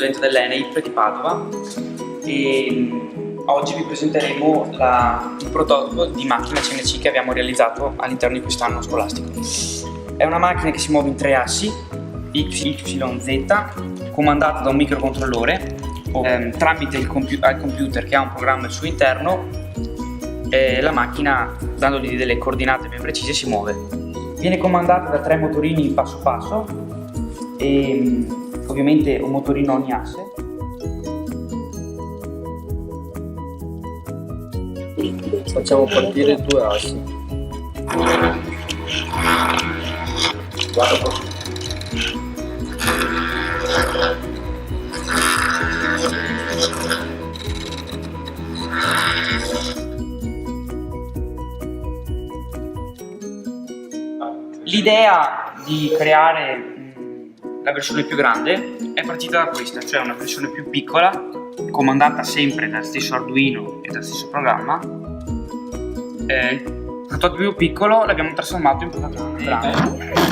studente dell'ENEIP di Padova e oggi vi presenteremo il prototipo di macchina CNC che abbiamo realizzato all'interno di quest'anno scolastico. È una macchina che si muove in 3 assi, X, Y, Z, comandata da un microcontrollore tramite il computer che ha un programma al suo interno. La macchina, dandogli delle coordinate ben precise, si muove. Viene comandata da 3 motorini passo passo e ovviamente un motorino ogni asse. Facciamo partire 2 assi. L'idea di creare la versione più grande è partita da questa, cioè una versione più piccola, comandata sempre dal stesso Arduino e dal stesso programma. Il prototipo più piccolo l'abbiamo trasformato in prototipo più grande.